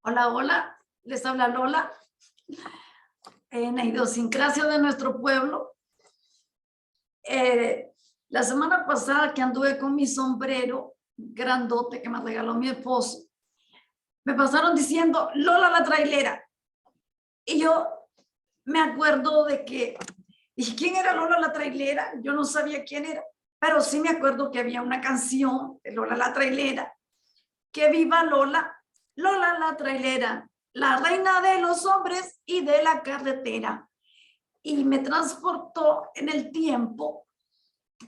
Hola, hola, les habla Lola. En la idiosincrasia de nuestro pueblo, la semana pasada que anduve con mi sombrero grandote que me regaló mi esposo, me pasaron diciendo Lola la trailera. Y yo me acuerdo de que, dije, ¿quién era Lola la trailera? Yo no sabía quién era, pero sí me acuerdo que había una canción de Lola la trailera, que viva Lola, Lola la trailera, la reina de los hombres y de la carretera. Y me transportó en el tiempo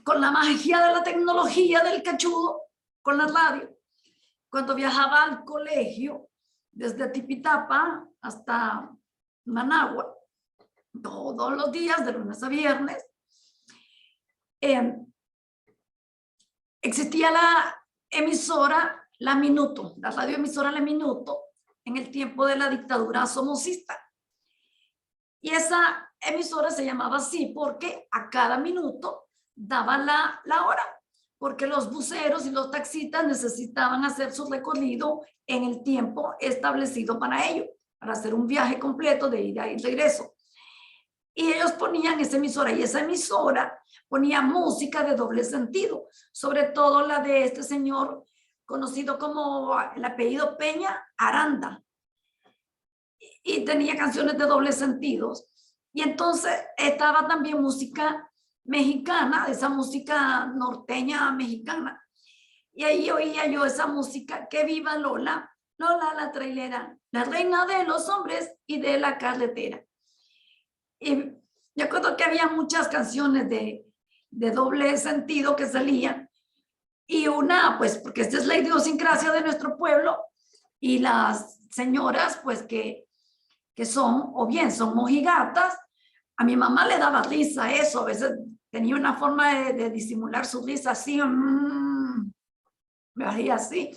con la magia de la tecnología del cachudo, con la radio. Cuando viajaba al colegio, desde Tipitapa hasta Managua, todos los días, de lunes a viernes, existía la emisora La Minuto, la radioemisora La Minuto, en el tiempo de la dictadura somocista. Y esa emisora se llamaba así porque a cada minuto daba la hora, porque los buceros y los taxistas necesitaban hacer su recorrido en el tiempo establecido para ello, para hacer un viaje completo de ida y regreso. Y ellos ponían esa emisora, y esa emisora ponía música de doble sentido, sobre todo la de este señor conocido como el apellido Peña Aranda, y tenía canciones de doble sentidos. Y entonces estaba también música mexicana, esa música norteña mexicana. Y ahí oía yo esa música, que viva Lola, Lola la trailera, la reina de los hombres y de la carretera. Y yo acuerdo que había muchas canciones de doble sentido que salían. Y una, pues, porque esta es la idiosincrasia de nuestro pueblo, y las señoras, pues, que son, o bien son mojigatas, a mi mamá le daba risa eso, a veces tenía una forma de disimular su risa así, me hacía así,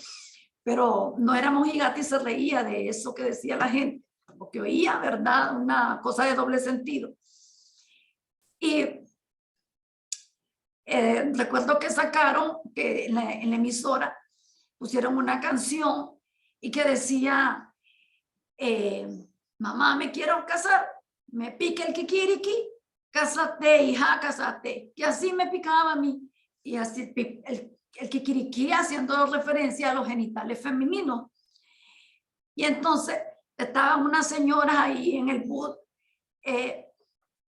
pero no era mojigata y se reía de eso que decía la gente, porque oía, ¿verdad? Una cosa de doble sentido. Y recuerdo que sacaron, que en la emisora pusieron una canción y que decía, mamá, me quiero casar, me pica el kikiriki, cásate, hija, cásate. Y así me picaba a mí. Y así el kikiriki haciendo referencia a los genitales femeninos. Y entonces estaban unas señoras ahí en el bus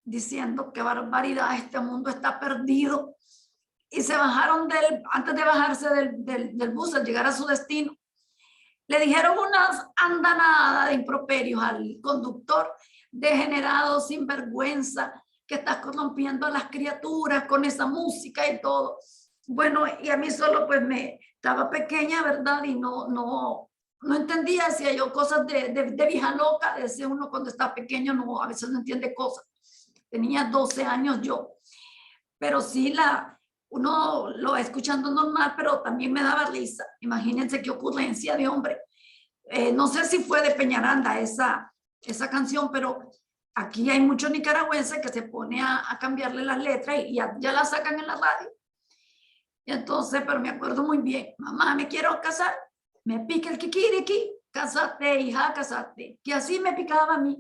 diciendo qué barbaridad, este mundo está perdido. Y se bajaron antes de bajarse del bus, al llegar a su destino, le dijeron unas andanadas de improperios al conductor, degenerado, sinvergüenza, que estás corrompiendo a las criaturas con esa música y todo. Bueno, y a mí solo pues estaba pequeña, ¿verdad? Y no entendía, hacía yo cosas de vieja loca, decía uno cuando está pequeño, no, a veces no entiende cosas. Tenía 12 años yo, pero sí uno lo va escuchando normal, pero también me daba risa. Imagínense qué ocurrencia de hombre. No sé si fue de Peñaranda esa canción, pero aquí hay muchos nicaragüenses que se pone a cambiarle las letras y ya la sacan en la radio. Y entonces, pero me acuerdo muy bien, mamá, me quiero casar, me pica el kikiriki, cásate, hija, cásate, que así me picaba a mí.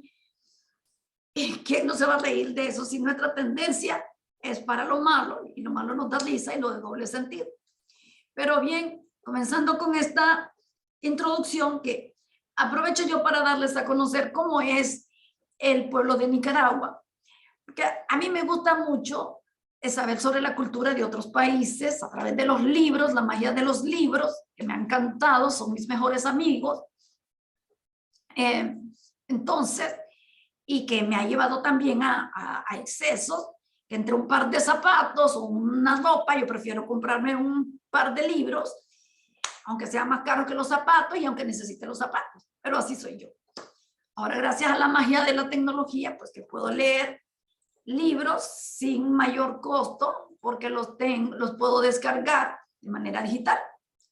¿Y quién no se va a reír de eso si nuestra tendencia es para lo malo, y lo malo nos da risa y lo de doble sentido? Pero bien, comenzando con esta introducción, que aprovecho yo para darles a conocer cómo es el pueblo de Nicaragua, porque a mí me gusta mucho saber sobre la cultura de otros países a través de los libros, la magia de los libros, que me han encantado, son mis mejores amigos. Entonces, y que me ha llevado también a excesos, que entre un par de zapatos o una ropa, yo prefiero comprarme un par de libros, aunque sea más caro que los zapatos y aunque necesite los zapatos, pero así soy yo. Ahora, gracias a la magia de la tecnología, pues que puedo leer libros sin mayor costo, porque los puedo descargar de manera digital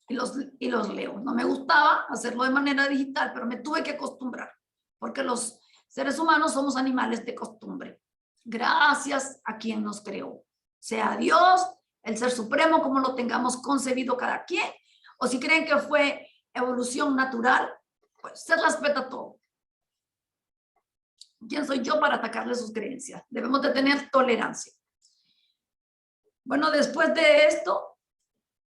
y los leo. No me gustaba hacerlo de manera digital, pero me tuve que acostumbrar, porque los seres humanos somos animales de costumbre. Gracias a quien nos creó, sea Dios, el ser supremo, como lo tengamos concebido cada quien, o si creen que fue evolución natural, pues se respeta todo. ¿Quién soy yo para atacarle sus creencias? Debemos de tener tolerancia. Bueno, después de esto,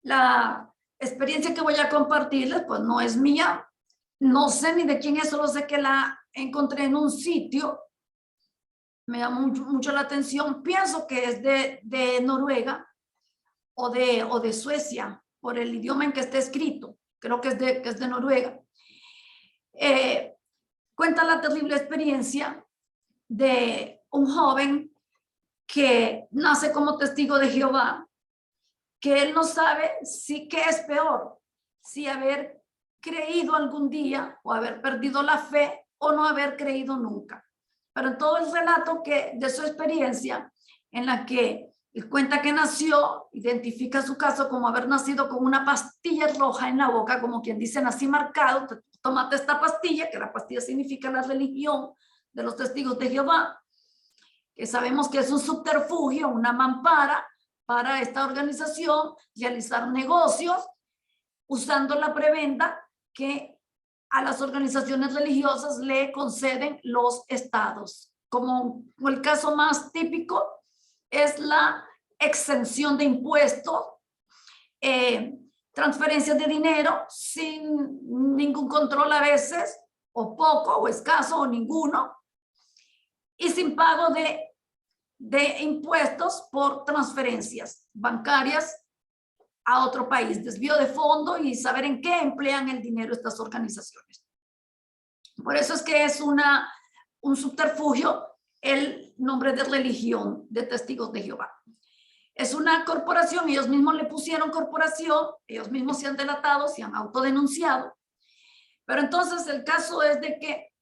la experiencia que voy a compartirles, pues no es mía. No sé ni de quién es, solo sé que la encontré en un sitio. Me llama mucho la atención. Pienso que es de Noruega o de Suecia, por el idioma en que está escrito. Creo que es de Noruega. Cuenta la terrible experiencia de un joven que nace como testigo de Jehová, que él no sabe si qué es peor, si haber creído algún día o haber perdido la fe o no haber creído nunca. Pero en todo el relato de su experiencia, en la que él cuenta que nació, identifica su caso como haber nacido con una pastilla roja en la boca, como quien dice, nací marcado, tómate esta pastilla, que la pastilla significa la religión de los testigos de Jehová, que sabemos que es un subterfugio, una mampara para esta organización realizar negocios usando la prebenda que a las organizaciones religiosas le conceden los estados. Como el caso más típico es la exención de impuestos, transferencias de dinero sin ningún control a veces, o poco, o escaso, o ninguno, y sin pago de impuestos por transferencias bancarias a otro país, desvío de fondo y saber en qué emplean el dinero estas organizaciones. Por eso es que es un subterfugio el nombre de religión de Testigos de Jehová. Es una corporación, ellos mismos le pusieron corporación, ellos mismos se han delatado, se han autodenunciado. Pero entonces el caso es de que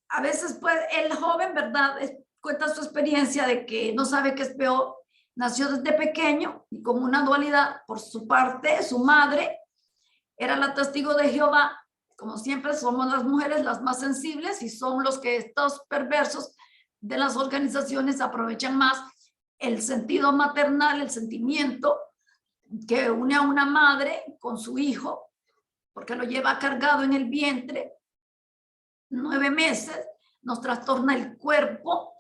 a veces pues el joven, ¿verdad? Cuenta su experiencia de que no sabe qué es peor. Nació desde pequeño y con una dualidad. Por su parte, su madre era la testigo de Jehová. Como siempre, somos las mujeres las más sensibles y son los que estos perversos de las organizaciones aprovechan más el sentido maternal, el sentimiento que une a una madre con su hijo, porque lo lleva cargado en el vientre 9 meses, nos trastorna el cuerpo,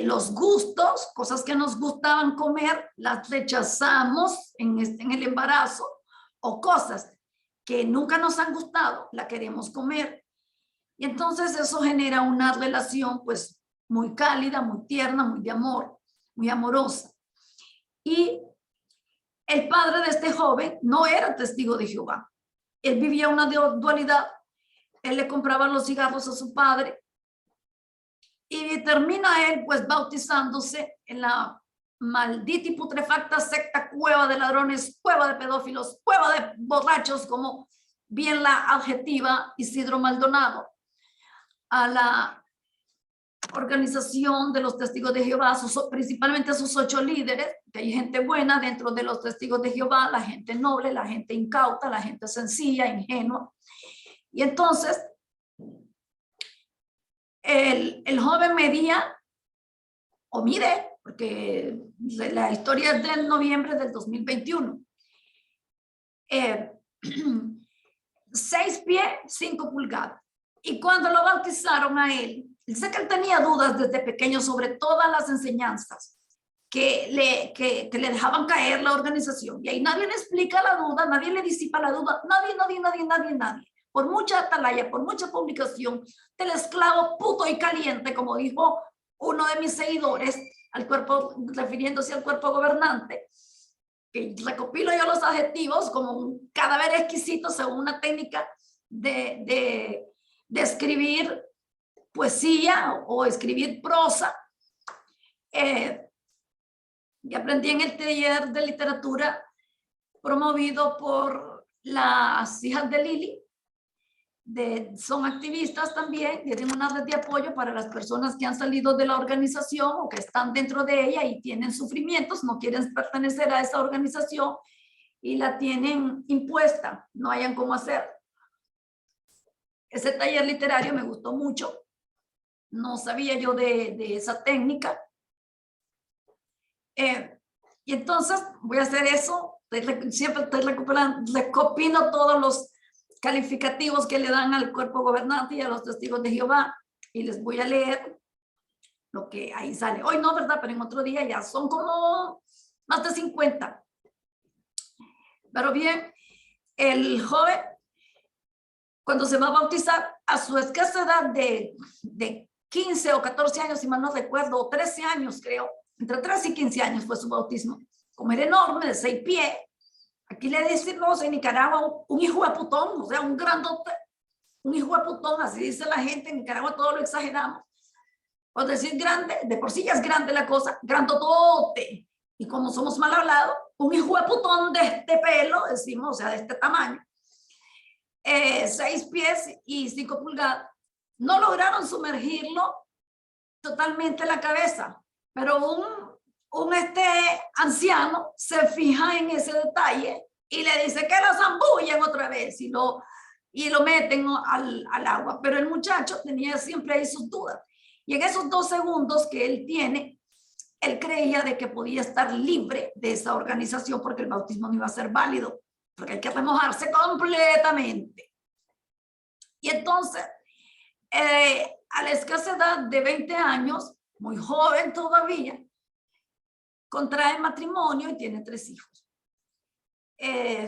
los gustos, cosas que nos gustaban comer, las rechazamos en el embarazo, o cosas que nunca nos han gustado, la queremos comer. Y entonces eso genera una relación pues muy cálida, muy tierna, muy de amor, muy amorosa. Y el padre de este joven no era testigo de Jehová. Él vivía una dualidad. Él le compraba los cigarros a su padre y termina él pues bautizándose en la maldita y putrefacta secta cueva de ladrones, cueva de pedófilos, cueva de borrachos, como bien la adjetiva Isidro Maldonado, a la organización de los testigos de Jehová, principalmente a sus 8 líderes, que hay gente buena dentro de los testigos de Jehová, la gente noble, la gente incauta, la gente sencilla, ingenua. Y entonces el joven medía, o mide, porque la historia es del noviembre del 2021, 6 pies, 5 pulgadas. Y cuando lo bautizaron a él, sé que él tenía dudas desde pequeño sobre todas las enseñanzas que le dejaban caer la organización. Y ahí nadie le explica la duda, nadie le disipa la duda, nadie. Por mucha atalaya, por mucha publicación del esclavo puto y caliente, como dijo uno de mis seguidores, al cuerpo, refiriéndose al cuerpo gobernante, que recopilo yo los adjetivos como un cadáver exquisito según una técnica de escribir poesía o escribir prosa. Y aprendí en el taller de literatura promovido por las hijas de Lili. Son activistas también, tienen una red de apoyo para las personas que han salido de la organización o que están dentro de ella y tienen sufrimientos, no quieren pertenecer a esa organización y la tienen impuesta, no hayan cómo hacer. Ese taller literario me gustó mucho, no sabía yo de esa técnica. Y entonces voy a hacer eso, siempre estoy recopilando todos los calificativos que le dan al cuerpo gobernante y a los testigos de Jehová, y les voy a leer lo que ahí sale. Hoy no, ¿verdad? Pero en otro día ya son como más de 50. Pero bien, el joven, cuando se va a bautizar, a su escasa edad de 15 o 14 años, si mal no recuerdo, o 13 años creo, entre 13 y 15 años fue su bautismo. Como era enorme, de 6 pies, aquí le decimos en Nicaragua un hijo de putón, o sea, un grandote, un hijo de putón, así dice la gente, en Nicaragua todo lo exageramos. Por decir grande, de por sí ya es grande la cosa, grandotote. Y como somos mal hablados, un hijo de putón de este pelo, decimos, o sea, de este tamaño, 6 pies y 5 pulgadas, no lograron sumergirlo totalmente la cabeza, pero un anciano se fija en ese detalle y le dice que lo zambullen otra vez y lo meten al agua. Pero el muchacho tenía siempre ahí sus dudas. Y en esos 2 segundos que él tiene, él creía de que podía estar libre de esa organización porque el bautismo no iba a ser válido, porque hay que remojarse completamente. Y entonces, a la escasa edad de 20 años, muy joven todavía, contrae matrimonio y tiene 3 hijos.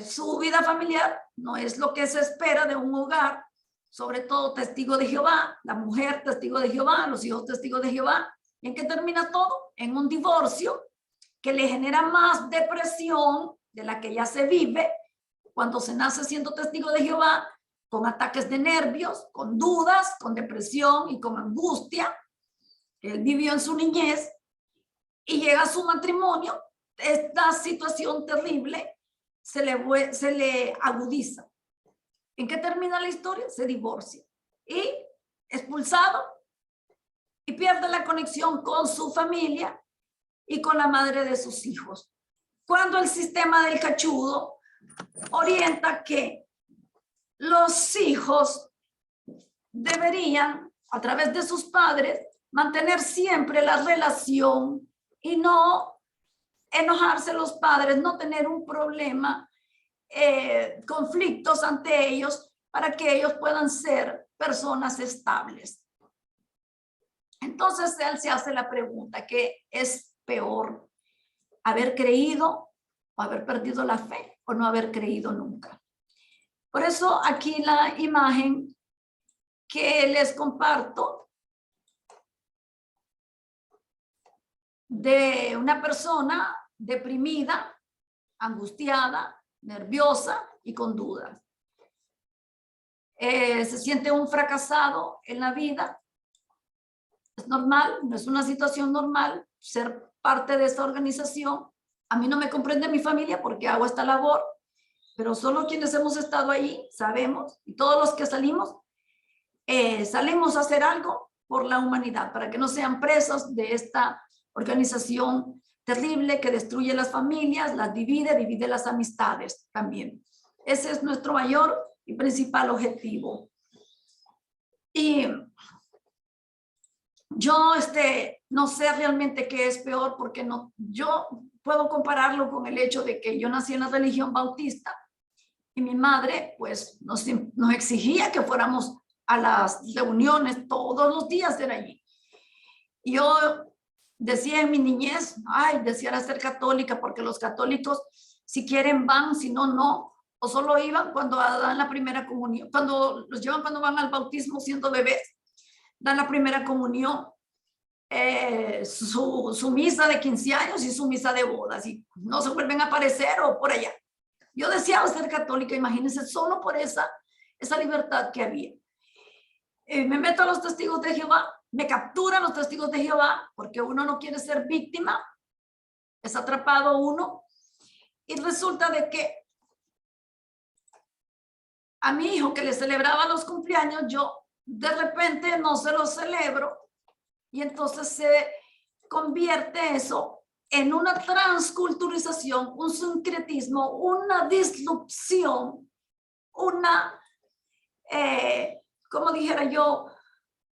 Su vida familiar no es lo que se espera de un hogar, sobre todo testigo de Jehová, la mujer testigo de Jehová, los hijos testigos de Jehová. ¿Y en qué termina todo? En un divorcio que le genera más depresión de la que ya se vive cuando se nace siendo testigo de Jehová, con ataques de nervios, con dudas, con depresión y con angustia que él vivió en su niñez, y llega a su matrimonio, esta situación terrible se le agudiza. ¿En qué termina la historia? Se divorcia y expulsado y pierde la conexión con su familia y con la madre de sus hijos. Cuando el sistema del cachudo orienta que los hijos deberían, a través de sus padres, mantener siempre la relación y no enojarse los padres, no tener un problema, conflictos ante ellos, para que ellos puedan ser personas estables. Entonces él se hace la pregunta, ¿qué es peor? ¿Haber creído o haber perdido la fe o no haber creído nunca? Por eso aquí la imagen que les comparto de una persona deprimida, angustiada, nerviosa y con dudas. Se siente un fracasado en la vida. Es normal, no es una situación normal ser parte de esta organización. A mí no me comprende mi familia porque hago esta labor, pero solo quienes hemos estado ahí sabemos, y todos los que salimos a hacer algo por la humanidad, para que no sean presos de esta organización terrible que destruye las familias, las divide las amistades también. Ese es nuestro mayor y principal objetivo. Y yo no sé realmente qué es peor, porque yo puedo compararlo con el hecho de que yo nací en la religión bautista y mi madre pues nos exigía que fuéramos a las reuniones todos los días de allí. Yo decía en mi niñez, ay, deseara ser católica, porque los católicos si quieren van, si no, no, o solo iban cuando dan la primera comunión, cuando los llevan cuando van al bautismo siendo bebés, dan la primera comunión, su misa de 15 años y su misa de bodas, y no se vuelven a aparecer o por allá. Yo deseaba ser católica, imagínense, solo por esa libertad que había. Me meto a los testigos de Jehová, me capturan los testigos de Jehová, porque uno no quiere ser víctima, es atrapado uno, y resulta de que a mi hijo que le celebraba los cumpleaños, yo de repente no se los celebro, y entonces se convierte eso en una transculturización, un sincretismo, una disrupción, una, como dijera yo,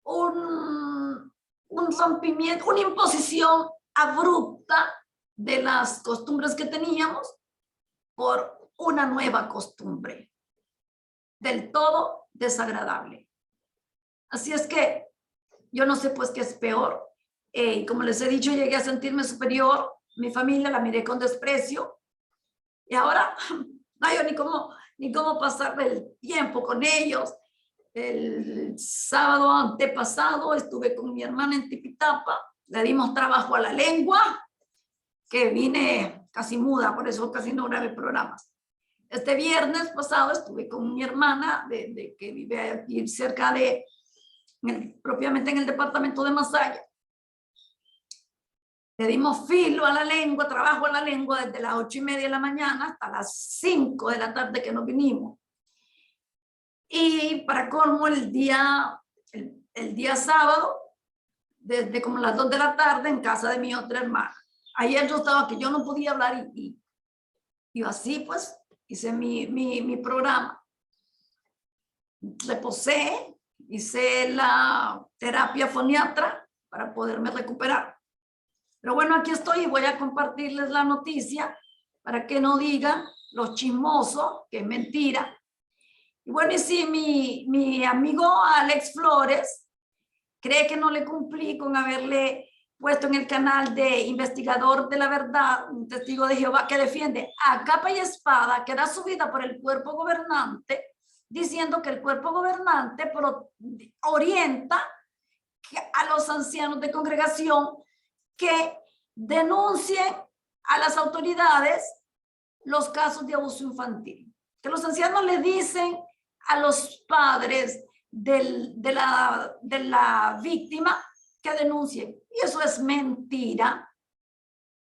un rompimiento, una imposición abrupta de las costumbres que teníamos, por una nueva costumbre, del todo desagradable. Así es que yo no sé pues qué es peor. Como les he dicho, llegué a sentirme superior. Mi familia la miré con desprecio. Y ahora no hay ni cómo pasar el tiempo con ellos. El sábado antepasado estuve con mi hermana en Tipitapa. Le dimos trabajo a la lengua, que vine casi muda, por eso casi no grabé programas. Este viernes pasado estuve con mi hermana, que vive aquí cerca de, propiamente en el departamento de Masaya. Le dimos filo a la lengua, trabajo a la lengua desde las 8:30 de la mañana hasta las 5 de la tarde que nos vinimos. Y para colmo, el día sábado, desde como las 2 de la tarde en casa de mi otra hermana. Ayer yo estaba que yo no podía hablar y así pues hice mi programa. Reposé, hice la terapia foniatra para poderme recuperar. Pero bueno, aquí estoy y voy a compartirles la noticia para que no digan los chismosos que es mentira. Y bueno, y si mi amigo Alex Flores cree que no le cumplí con haberle puesto en el canal de Investigador de la Verdad, un testigo de Jehová que defiende a capa y espada que da su vida por el cuerpo gobernante, diciendo que el cuerpo gobernante orienta a los ancianos de congregación que denuncien a las autoridades los casos de abuso infantil. Que los ancianos le dicen a los padres de la víctima que denuncien. Y eso es mentira.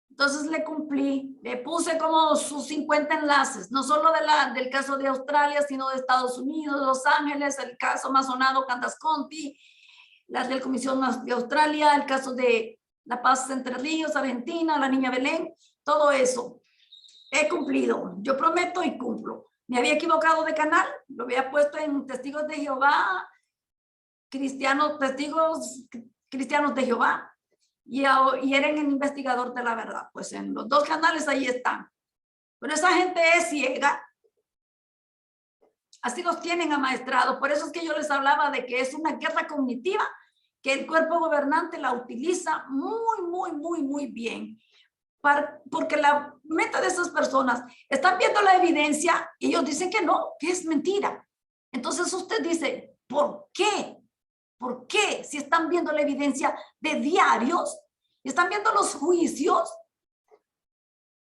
Entonces le cumplí, le puse como sus 50 enlaces, no solo del caso de Australia, sino de Estados Unidos, Los Ángeles, el caso más sonado, Candas Conti, las del Comisión de Australia, el caso de La Paz Entre Ríos, Argentina, la niña Belén, todo eso. He cumplido, yo prometo y cumplo. Me había equivocado de canal, lo había puesto en Testigos de Jehová, Testigos Cristianos de Jehová, y eran en Investigador de la Verdad. Pues en los dos canales ahí están. Pero esa gente es ciega. Así los tienen amaestrados. Por eso es que yo les hablaba de que es una guerra cognitiva, que el cuerpo gobernante la utiliza muy bien. Porque la meta de esas personas están viendo la evidencia y ellos dicen que no, que es mentira. Entonces usted dice, ¿por qué? ¿Por qué? Si están viendo la evidencia de diarios, están viendo los juicios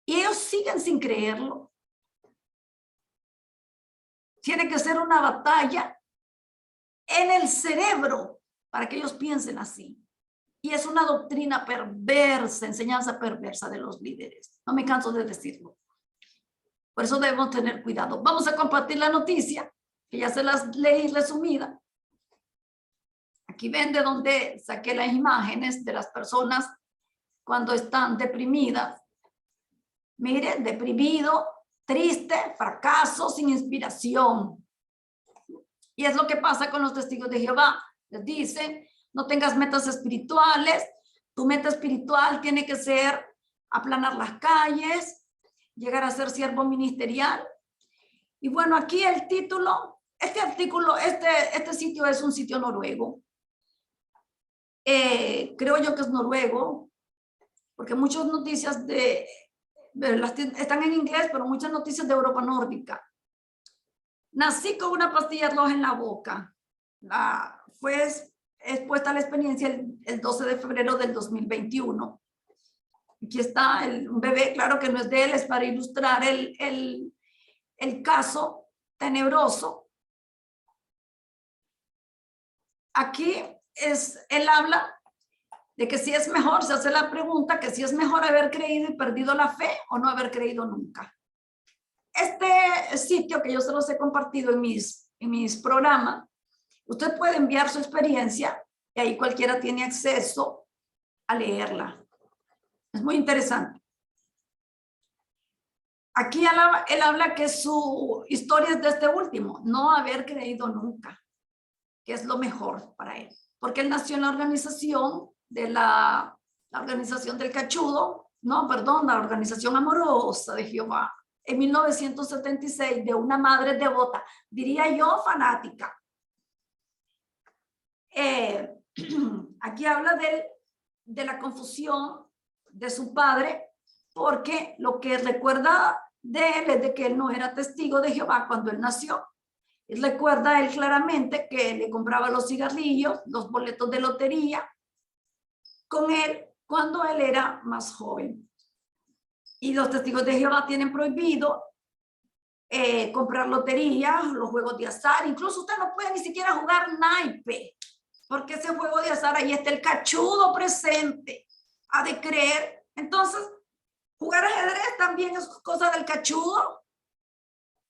y ellos siguen sin creerlo. Tiene que ser una batalla en el cerebro para que ellos piensen así. Y es una doctrina perversa, enseñanza perversa de los líderes. No me canso de decirlo. Por eso debemos tener cuidado. Vamos a compartir la noticia, que ya se las leí resumida. Aquí ven de donde saqué las imágenes de las personas cuando están deprimidas. Miren, deprimido, triste, fracaso, sin inspiración. Y es lo que pasa con los testigos de Jehová. Les dicen, no tengas metas espirituales. Tu meta espiritual tiene que ser aplanar las calles, llegar a ser siervo ministerial. Y bueno, aquí el título, este artículo, este sitio es un sitio noruego. Creo yo que es noruego, porque muchas noticias están en inglés, pero muchas noticias de Europa nórdica. Nací con una pastilla roja en la boca. Fue expuesta a la experiencia el 12 de febrero del 2021. Aquí está un bebé, claro que no es de él, es para ilustrar el caso tenebroso. Aquí él habla de que si es mejor, se hace la pregunta, que si es mejor haber creído y perdido la fe o no haber creído nunca. Este sitio que yo se los he compartido en mis programas, usted puede enviar su experiencia y ahí cualquiera tiene acceso a leerla. Es muy interesante. Aquí él habla que su historia es de este último, no haber creído nunca, que es lo mejor para él. Porque él nació en la organización de la organización del cachudo, no, perdón, la organización amorosa de Jehová. en 1976 de una madre devota, diría yo fanática. Aquí habla de la confusión de su padre, porque lo que recuerda de él es de que él no era testigo de Jehová cuando él nació. Y recuerda él claramente que le compraba los cigarrillos, los boletos de lotería con él cuando él era más joven. Y los testigos de Jehová tienen prohibido comprar lotería, los juegos de azar. Incluso usted no puede ni siquiera jugar naipe, porque ese juego de azar, ahí está el cachudo presente. Ha de creer. Entonces, jugar ajedrez también es cosa del cachudo,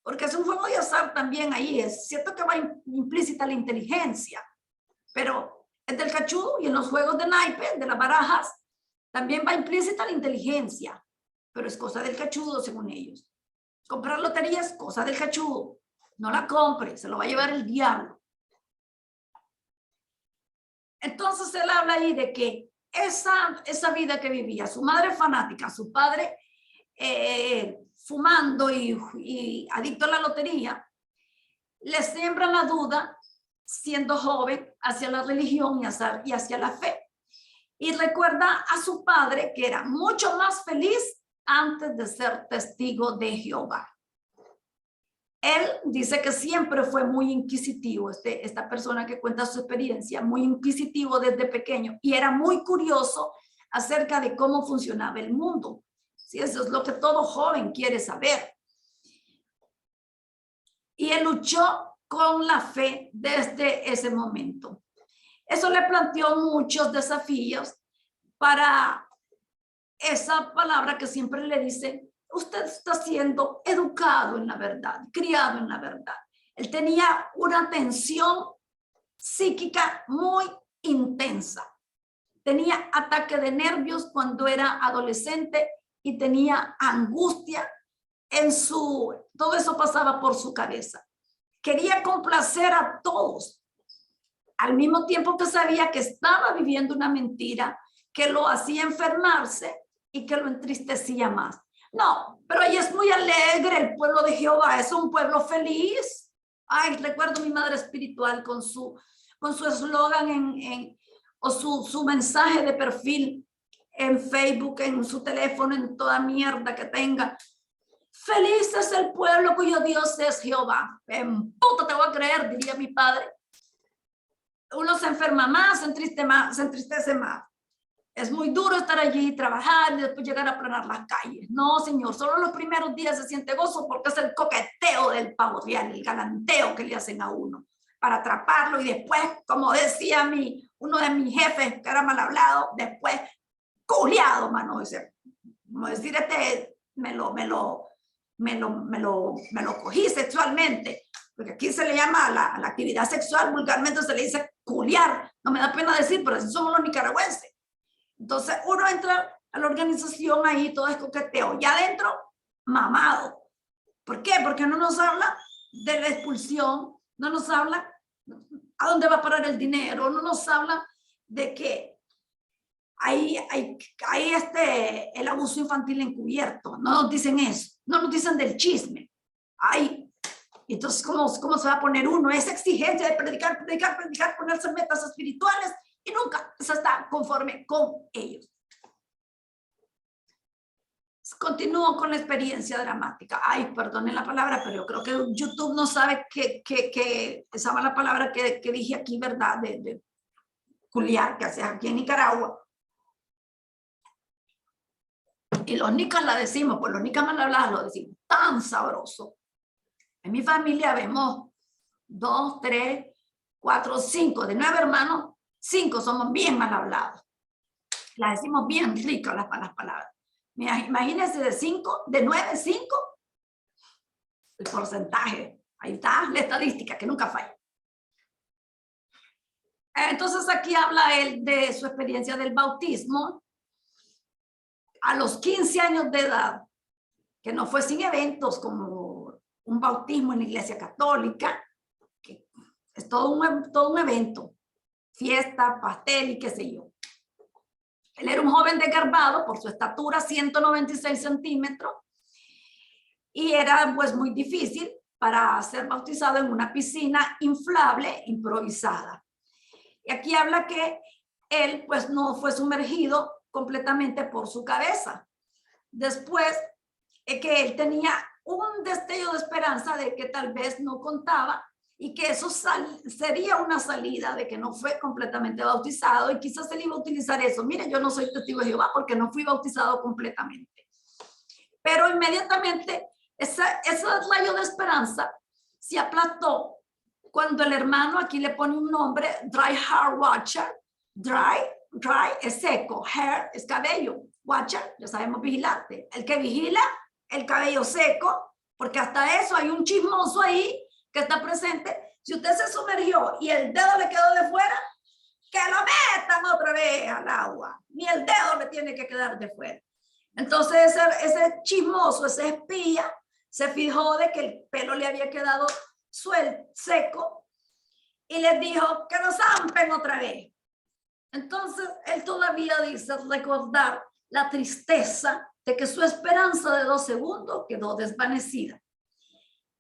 porque es un juego de azar también ahí. Es cierto que va implícita la inteligencia, pero es del cachudo. Y en los juegos de naipe, de las barajas, también va implícita la inteligencia, pero es cosa del cachudo según ellos. Comprar lotería es cosa del cachudo. No la compre, se lo va a llevar el diablo. Entonces él habla ahí de que esa vida que vivía, su madre fanática, su padre fumando y adicto a la lotería, le siembra la duda, siendo joven, hacia la religión y hacia la fe. Y recuerda a su padre que era mucho más feliz antes de ser testigo de Jehová. Él dice que siempre fue muy inquisitivo, esta persona que cuenta su experiencia, muy inquisitivo desde pequeño, y era muy curioso acerca de cómo funcionaba el mundo. Sí, eso es lo que todo joven quiere saber. Y él luchó con la fe desde ese momento. Eso le planteó muchos desafíos para esa palabra que siempre le dice: usted está siendo educado en la verdad, criado en la verdad. Él tenía una tensión psíquica muy intensa. Tenía ataque de nervios cuando era adolescente y tenía angustia en todo eso pasaba por su cabeza. Quería complacer a todos, al mismo tiempo que sabía que estaba viviendo una mentira que lo hacía enfermarse y que lo entristecía más. No, pero ahí es muy alegre el pueblo de Jehová, es un pueblo feliz. Ay, recuerdo mi madre espiritual con su eslogan o su mensaje de perfil en Facebook, en su teléfono, en toda mierda que tenga. Feliz es el pueblo cuyo Dios es Jehová. En puta te voy a creer, diría mi padre. Uno se enferma más, se entristece más. Es muy duro estar allí, trabajar y después llegar a aplanar las calles. No, señor, solo los primeros días se siente gozo porque es el coqueteo del pavo real, el galanteo que le hacen a uno para atraparlo, y después, como decía uno de mis jefes, que era mal hablado, después culiado, mano. Como decir, me lo cogí sexualmente, porque aquí se le llama a la actividad sexual, vulgarmente se le dice culiar. No me da pena decir, pero así somos los nicaragüenses. Entonces uno entra a la organización ahí, todo es coqueteo, ya adentro, mamado. ¿Por qué? Porque no nos habla de la expulsión, no nos habla a dónde va a parar el dinero, no nos habla de que hay el abuso infantil encubierto. No nos dicen eso, no nos dicen del chisme. Entonces, ¿cómo se va a poner uno? Esa exigencia de predicar, ponerse metas espirituales, y nunca se está conforme con ellos. Continúo con la experiencia dramática. Ay, perdonen la palabra, pero yo creo que YouTube no sabe que esa mala palabra que dije aquí, ¿verdad? De culiar, que haces aquí en Nicaragua. Y los nicas la decimos, pues los nicas mal habladas lo decimos, tan sabroso. En mi familia vemos 2, 3, 4, 5, de 9 hermanos, 5 somos bien mal hablados. Las decimos bien ricas las palabras. Imagínense de 9, 5, el porcentaje. Ahí está la estadística que nunca falla. Entonces aquí habla él de su experiencia del bautismo a los 15 años de edad, que no fue sin eventos como un bautismo en la iglesia católica, que es todo un evento, fiesta, pastel y qué sé yo. Él era un joven desgarbado por su estatura, 196 centímetros, y era pues muy difícil para ser bautizado en una piscina inflable improvisada. Y aquí habla que él pues no fue sumergido completamente por su cabeza. Después que él tenía un destello de esperanza de que tal vez no contaba y que eso sería una salida, de que no fue completamente bautizado, y quizás él iba a utilizar eso. Mire, yo no soy testigo de Jehová porque no fui bautizado completamente. Pero inmediatamente ese rayo de esperanza se aplastó cuando el hermano, aquí le pone un nombre, Dry Hair Watcher. Dry es seco, hair es cabello, watcher, ya sabemos, vigilante. El que vigila el cabello seco, porque hasta eso hay un chismoso ahí que está presente. Si usted se sumergió y el dedo le quedó de fuera, que lo metan otra vez al agua. Ni el dedo le tiene que quedar de fuera. Entonces ese chismoso, ese espía, se fijó de que el pelo le había quedado seco y les dijo que lo zampen otra vez. Entonces él todavía dice recordar la tristeza de que su esperanza de 2 segundos quedó desvanecida.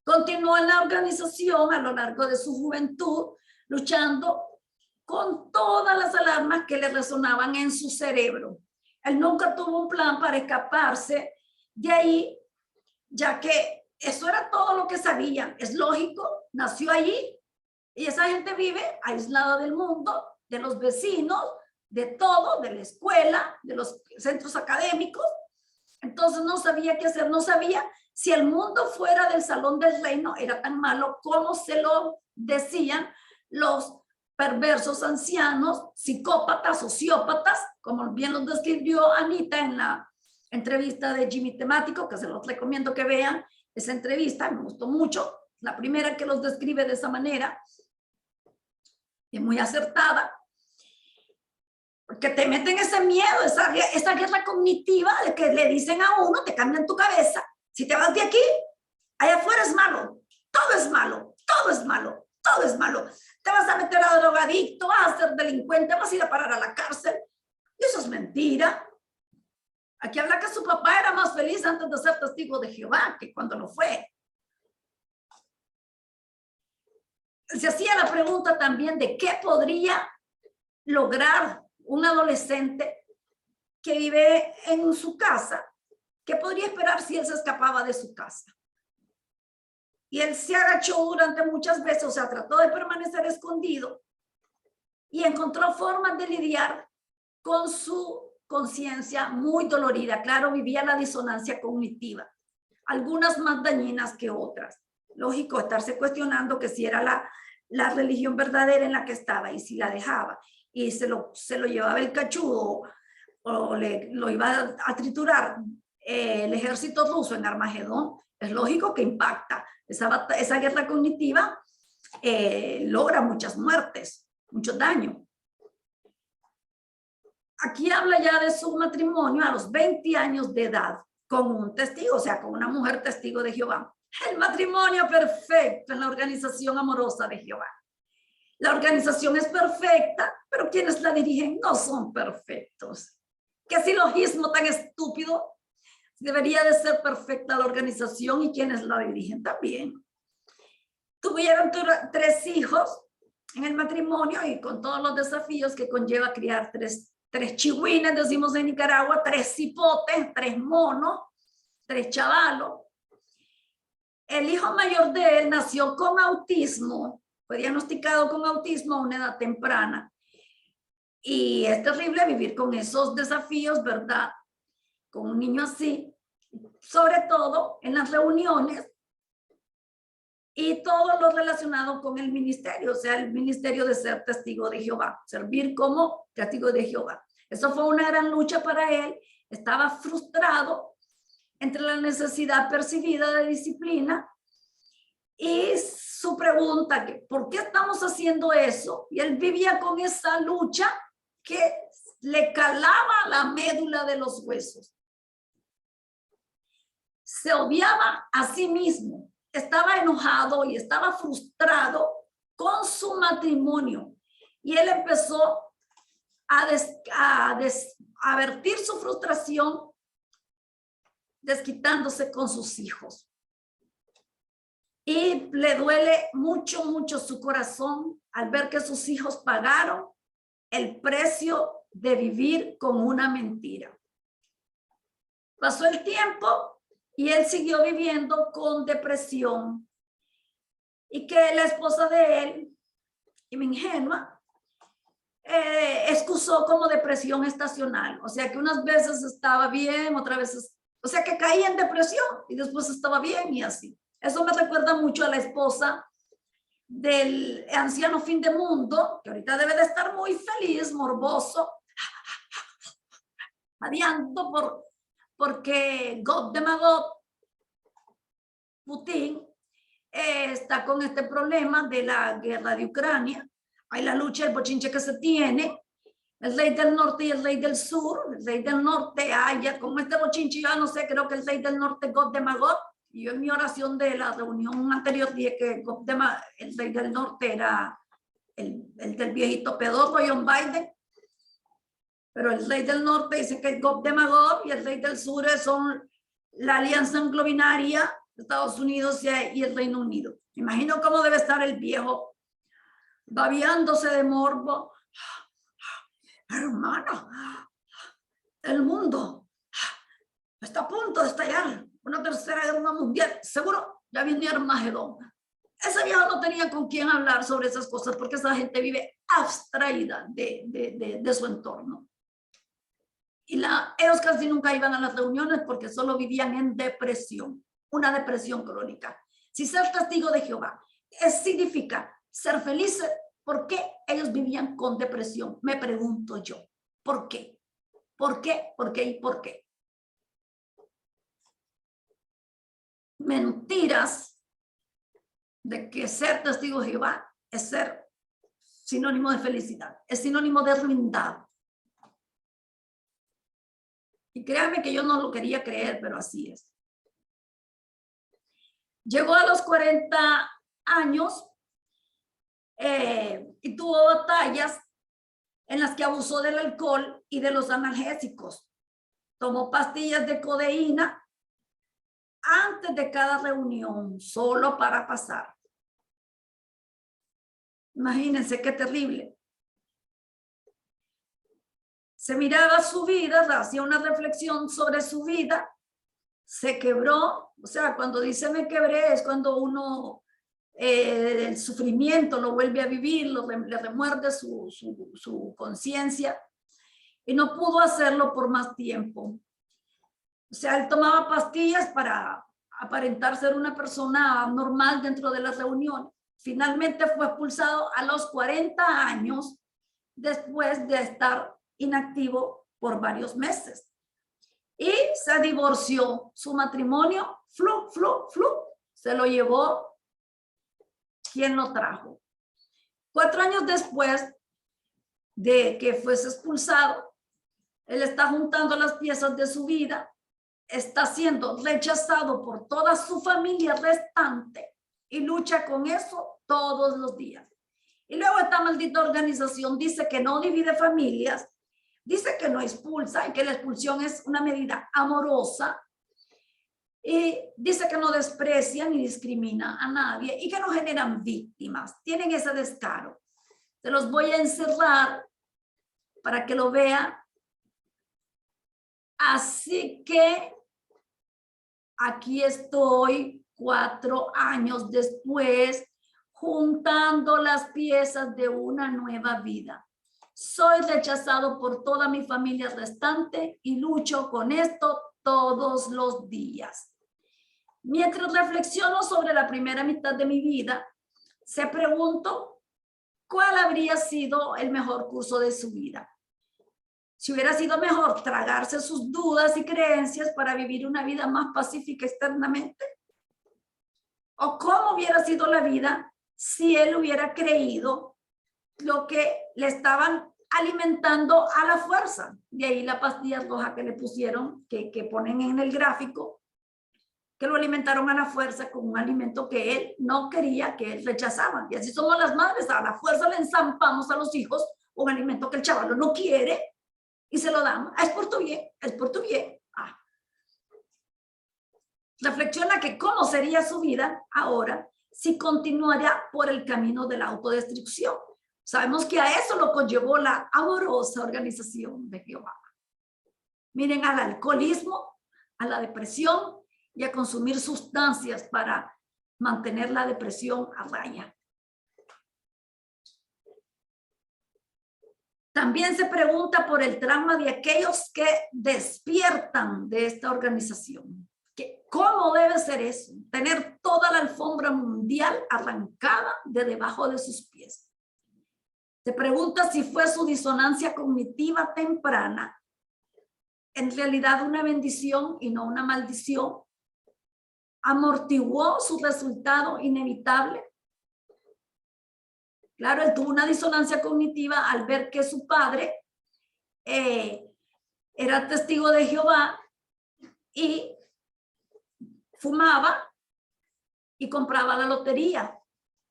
Continuó en la organización a lo largo de su juventud, luchando con todas las alarmas que le resonaban en su cerebro. Él nunca tuvo un plan para escaparse de ahí, ya que eso era todo lo que sabía. Es lógico, nació allí y esa gente vive aislada del mundo, de los vecinos, de todo, de la escuela, de los centros académicos. Entonces no sabía qué hacer, no sabía si el mundo fuera del salón del reino era tan malo como se lo decían los perversos ancianos, psicópatas, sociópatas, como bien los describió Anita en la entrevista de Jimmy Temático, que se los recomiendo que vean esa entrevista, me gustó mucho, la primera que los describe de esa manera, y muy acertada, porque te meten ese miedo, esa guerra cognitiva de que le dicen a uno, te cambian tu cabeza, si te vas de aquí, allá afuera es malo, todo es malo, todo es malo, todo es malo. Te vas a meter a drogadicto, vas a ser delincuente, vas a ir a parar a la cárcel. Y eso es mentira. Aquí habla que su papá era más feliz antes de ser testigo de Jehová que cuando lo fue. Se hacía la pregunta también de qué podría lograr un adolescente que vive en su casa. ¿Qué podría esperar si él se escapaba de su casa? Y él se agachó durante muchas veces, o sea, trató de permanecer escondido y encontró formas de lidiar con su conciencia muy dolorida. Claro, vivía la disonancia cognitiva, algunas más dañinas que otras. Lógico, estarse cuestionando que si era la religión verdadera en la que estaba y si la dejaba y se lo llevaba el cachudo o lo iba a triturar el ejército ruso en Armagedón. Es lógico que impacta. Esa guerra cognitiva logra muchas muertes, mucho daño. Aquí habla ya de su matrimonio a los 20 años de edad con un testigo, o sea, con una mujer testigo de Jehová. El matrimonio perfecto en la organización amorosa de Jehová. La organización es perfecta, pero quienes la dirigen no son perfectos. ¿Qué silogismo tan estúpido? Debería de ser perfecta la organización y quienes la dirigen también. Tuvieron 3 hijos en el matrimonio y con todos los desafíos que conlleva criar tres chihuines, decimos en Nicaragua, 3 cipotes, 3 monos, 3 chavalos. El hijo mayor de él nació con autismo, fue diagnosticado con autismo a una edad temprana. Y es terrible vivir con esos desafíos, ¿verdad? Con un niño así, sobre todo en las reuniones y todo lo relacionado con el ministerio, o sea, el ministerio de ser testigo de Jehová, servir como testigo de Jehová. Eso fue una gran lucha para él, estaba frustrado entre la necesidad percibida de disciplina y su pregunta, ¿por qué estamos haciendo eso? Y él vivía con esa lucha que le calaba la médula de los huesos. Se odiaba a sí mismo, estaba enojado y estaba frustrado con su matrimonio. Y él empezó a vertir su frustración desquitándose con sus hijos. Y le duele mucho, mucho su corazón al ver que sus hijos pagaron el precio de vivir con una mentira. Pasó el tiempo y él siguió viviendo con depresión. Y que la esposa de él, ingenua, excusó como depresión estacional. O sea que unas veces estaba bien, otras veces, o sea que caía en depresión y después estaba bien y así. Eso me recuerda mucho a la esposa del anciano fin de mundo, que ahorita debe de estar muy feliz, morboso, jadeando porque God de Magot, Putin, está con este problema de la guerra de Ucrania. Hay la lucha, el bochinche que se tiene, el rey del norte y el rey del sur. El rey del norte, ya como este bochinche, yo no sé, creo que el rey del norte, God de Magot. Y yo en mi oración de la reunión anterior dije que el rey del norte era el del viejito pedorro, John Biden. Pero el rey del norte dice que es God de Magog y el rey del sur son la alianza anglobinaria, Estados Unidos y el Reino Unido. Me imagino cómo debe estar el viejo babeándose de morbo. Hermano, el mundo está a punto de estallar una tercera guerra mundial. Seguro ya viene Armagedón. Ese viejo no tenía con quién hablar sobre esas cosas porque esa gente vive abstraída de su entorno. Y ellos casi nunca iban a las reuniones porque solo vivían en depresión, una depresión crónica. Si ser testigo de Jehová significa ser felices, ¿por qué ellos vivían con depresión? Me pregunto yo, ¿por qué? ¿Por qué? ¿Por qué? ¿Y por qué? Mentiras de que ser testigo de Jehová es ser sinónimo de felicidad, es sinónimo de ruindad. Y créanme que yo no lo quería creer, pero así es. Llegó a los 40 años y tuvo batallas en las que abusó del alcohol y de los analgésicos. Tomó pastillas de codeína antes de cada reunión, solo para pasar. Imagínense qué terrible. Se miraba su vida, hacía una reflexión sobre su vida, se quebró. O sea, cuando dice me quebré es cuando uno el sufrimiento lo vuelve a vivir, le remuerde su conciencia y no pudo hacerlo por más tiempo. O sea, él tomaba pastillas para aparentar ser una persona normal dentro de las reuniones. Finalmente fue expulsado a los 40 años después de estar inactivo por varios meses. Y se divorció. Su matrimonio, se lo llevó quien lo trajo. 4 años después de que fuese expulsado, él está juntando las piezas de su vida, está siendo rechazado por toda su familia restante y lucha con eso todos los días. Y luego esta maldita organización dice que no divide familias, dice que no expulsa y que la expulsión es una medida amorosa, y dice que no desprecia ni discrimina a nadie y que no generan víctimas. Tienen ese descaro. Se los voy a encerrar para que lo vean. Así que aquí estoy 4 años después, juntando las piezas de una nueva vida. Soy rechazado por toda mi familia restante y lucho con esto todos los días. Mientras reflexiono sobre la primera mitad de mi vida, se pregunto cuál habría sido el mejor curso de su vida. Si hubiera sido mejor tragarse sus dudas y creencias para vivir una vida más pacífica externamente, o cómo hubiera sido la vida si él hubiera creído lo que le estaban alimentando a la fuerza. De ahí la pastilla roja que le pusieron, que ponen en el gráfico, que lo alimentaron a la fuerza con un alimento que él no quería, que él rechazaba. Y así somos las madres, a la fuerza le enzampamos a los hijos un alimento que el chaval no quiere y se lo damos. Es por tu bien, es por tu bien. Reflexiona que cómo sería su vida ahora si continuaría por el camino de la autodestrucción. Sabemos que a eso lo conllevó la amorosa organización de Jehová. Miren, al alcoholismo, a la depresión y a consumir sustancias para mantener la depresión a raya. También se pregunta por el trauma de aquellos que despiertan de esta organización. ¿Cómo debe ser eso? Tener toda la alfombra mundial arrancada de debajo de sus pies. Se pregunta si fue su disonancia cognitiva temprana en realidad una bendición y no una maldición. Amortiguó su resultado inevitable. Claro, él tuvo una disonancia cognitiva al ver que su padre era testigo de Jehová y fumaba y compraba la lotería,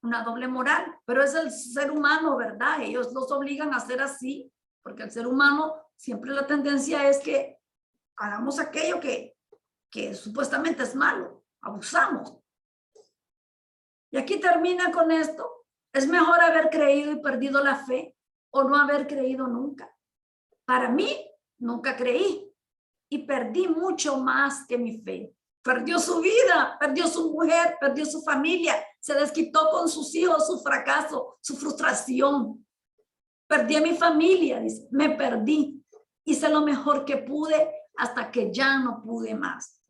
una doble moral, pero es el ser humano, ¿verdad? Ellos los obligan a hacer así, porque el ser humano siempre la tendencia es que hagamos aquello que supuestamente es malo, abusamos. Y aquí termina con esto. Es mejor haber creído y perdido la fe o no haber creído nunca. Para mí, nunca creí y perdí mucho más que mi fe. Perdió su vida, perdió su mujer, perdió su familia, se desquitó con sus hijos, su fracaso, su frustración. Perdí a mi familia, dice, me perdí. Hice lo mejor que pude hasta que ya no pude más.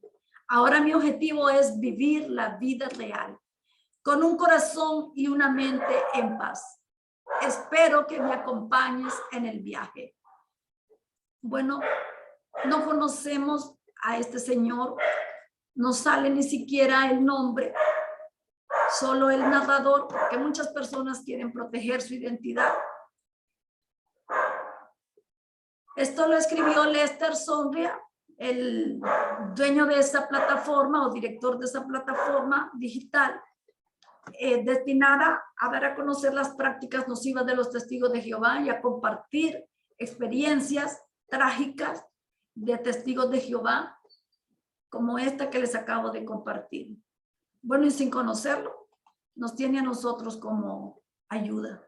Ahora mi objetivo es vivir la vida real, con un corazón y una mente en paz. Espero que me acompañes en el viaje. Bueno, no conocemos a este señor, no sale ni siquiera el nombre, solo el narrador, porque muchas personas quieren proteger su identidad. Esto lo escribió Lester Sonria, el dueño de esa plataforma o director de esa plataforma digital, destinada a dar a conocer las prácticas nocivas de los testigos de Jehová y a compartir experiencias trágicas de testigos de Jehová, como esta que les acabo de compartir. Bueno, y sin conocerlo, nos tiene a nosotros como ayuda.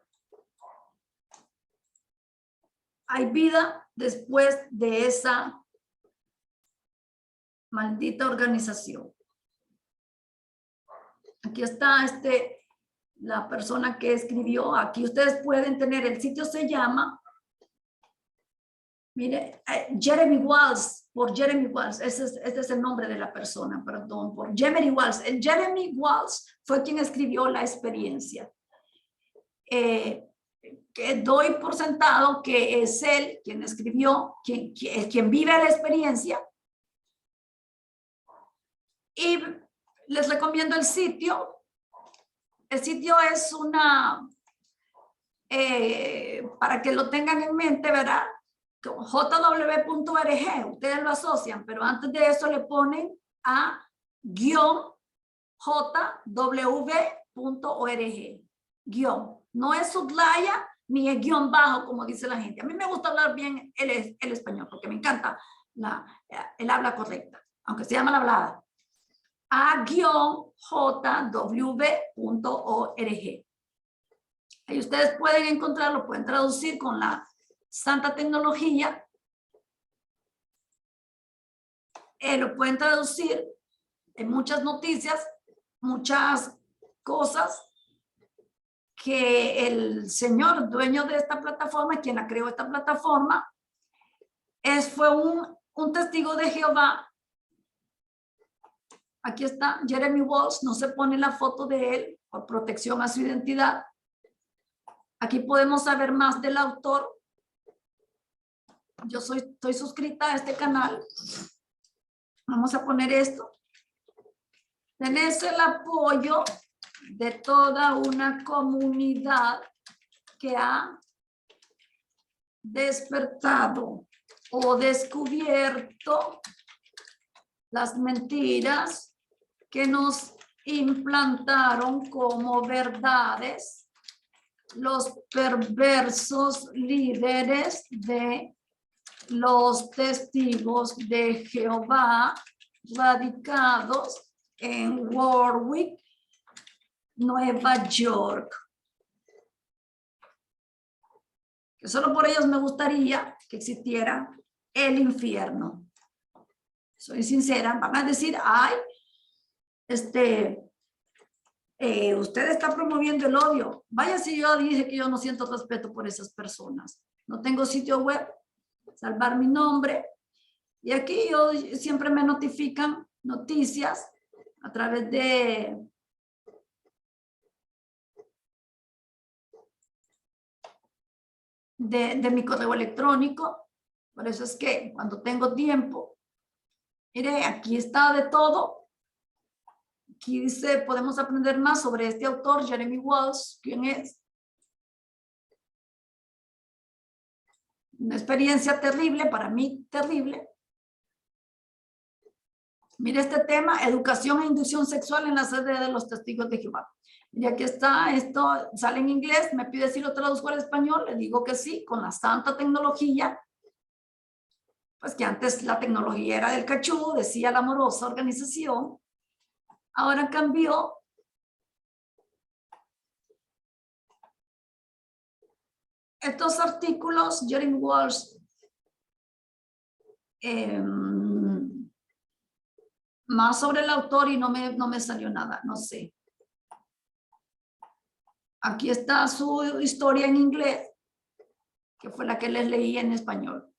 Hay vida después de esa maldita organización. Aquí está la persona que escribió. Aquí ustedes pueden tener, el sitio se llama, mire, Jeremy Walls, por Jeremy Walls, este es el nombre de la persona, perdón, por Jeremy Walls. El Jeremy Walls fue quien escribió la experiencia. Que doy por sentado que es él quien escribió, quien vive la experiencia. Y les recomiendo el sitio. El sitio es para que lo tengan en mente, ¿verdad? jw.org, ustedes lo asocian, pero antes de eso le ponen a _jw.org. No es sublaya ni es guión bajo, como dice la gente. A mí me gusta hablar bien el español, porque me encanta el habla correcta, aunque se llama la hablada. a-jw.org. Ahí ustedes pueden encontrarlo, pueden traducir con la santa tecnología. Lo pueden traducir en muchas noticias, muchas cosas que el señor dueño de esta plataforma, quien la creó esta plataforma, fue un testigo de Jehová. Aquí está Jeremy Walls, no se pone la foto de él por protección a su identidad. Aquí podemos saber más del autor. Yo estoy suscrita a este canal. Vamos a poner esto. Tenés el apoyo de toda una comunidad que ha despertado o descubierto las mentiras que nos implantaron como verdades los perversos líderes de los testigos de Jehová radicados en Warwick, Nueva York. Que solo por ellos me gustaría que existiera el infierno. Soy sincera, van a decir, ay, usted está promoviendo el odio. Vaya si yo dije que yo no siento respeto por esas personas. No tengo sitio web, salvar mi nombre. Y aquí yo siempre me notifican noticias a través de mi correo electrónico. Por eso es que cuando tengo tiempo, mire, aquí está de todo. Aquí dice, podemos aprender más sobre este autor, Jeremy Walls. ¿Quién es? Una experiencia terrible, para mí terrible. Mire este tema, educación e inducción sexual en la sede de los testigos de Jehová. Y aquí está, esto sale en inglés, me pide si lo traduzco al español, le digo que sí, con la santa tecnología. Pues que antes la tecnología era del cachú, decía la amorosa organización. Ahora cambió. Estos artículos, Jeremy Walls, más sobre el autor y no me salió nada, no sé. Aquí está su historia en inglés, que fue la que les leí en español.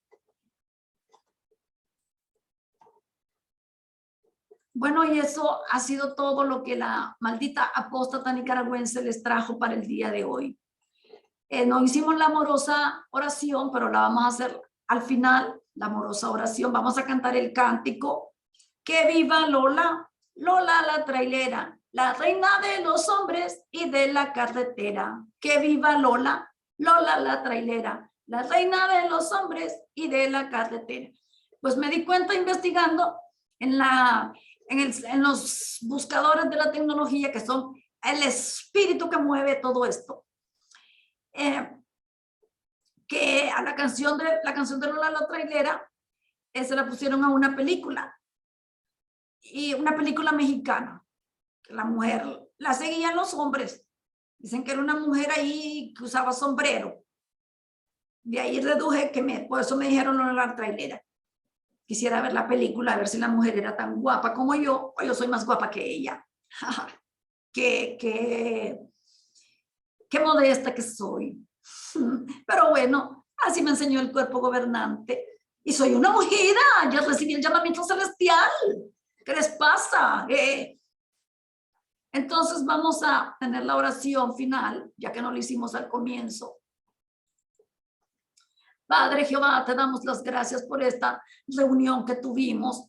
Bueno, y eso ha sido todo lo que la maldita apóstata nicaragüense les trajo para el día de hoy. No hicimos la amorosa oración, pero la vamos a hacer al final, la amorosa oración. Vamos a cantar el cántico. ¡Que viva Lola! Lola la trailera, la reina de los hombres y de la carretera. ¡Que viva Lola! Lola la trailera, la reina de los hombres y de la carretera. Pues me di cuenta investigando en los buscadores de la tecnología, que son el espíritu que mueve todo esto. Que a la canción de Lola la trailera se la pusieron a una película, y una película mexicana, que la mujer la seguían los hombres, dicen que era una mujer ahí que usaba sombrero, de ahí deduje que por eso me dijeron Lola la trailera. Quisiera ver la película, a ver si la mujer era tan guapa como yo, o yo soy más guapa que ella. qué modesta que soy. Pero bueno, así me enseñó el cuerpo gobernante. Y soy una ungida, ya recibí el llamamiento celestial. ¿Qué les pasa? Entonces vamos a tener la oración final, ya que no lo hicimos al comienzo. Padre Jehová, te damos las gracias por esta reunión que tuvimos,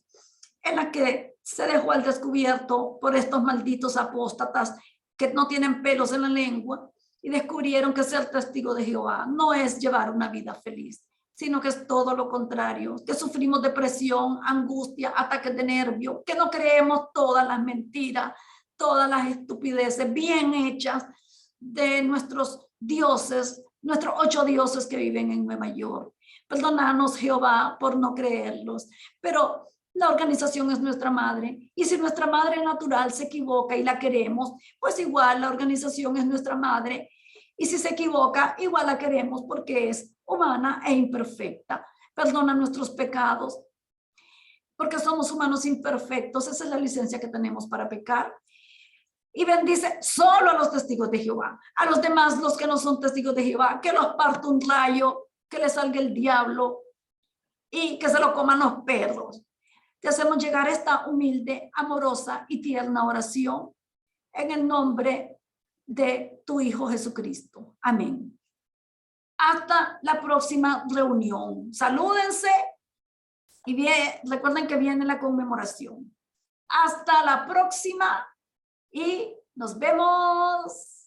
en la que se dejó al descubierto por estos malditos apóstatas que no tienen pelos en la lengua, y descubrieron que ser testigo de Jehová no es llevar una vida feliz, sino que es todo lo contrario, que sufrimos depresión, angustia, ataques de nervio, que no creemos todas las mentiras, todas las estupideces bien hechas de nuestros dioses, nuestros 8 dioses que viven en Nueva York. Perdónanos, Jehová, por no creerlos, pero la organización es nuestra madre, y si nuestra madre natural se equivoca y la queremos, pues igual la organización es nuestra madre, y si se equivoca, igual la queremos porque es humana e imperfecta. Perdona nuestros pecados, porque somos humanos imperfectos, esa es la licencia que tenemos para pecar. Y bendice solo a los testigos de Jehová, a los demás, los que no son testigos de Jehová, que los parta un rayo, que les salga el diablo y que se lo coman los perros. Te hacemos llegar esta humilde, amorosa y tierna oración en el nombre de tu Hijo Jesucristo. Amén. Hasta la próxima reunión. Salúdense y bien, recuerden que viene la conmemoración. Hasta la próxima y nos vemos.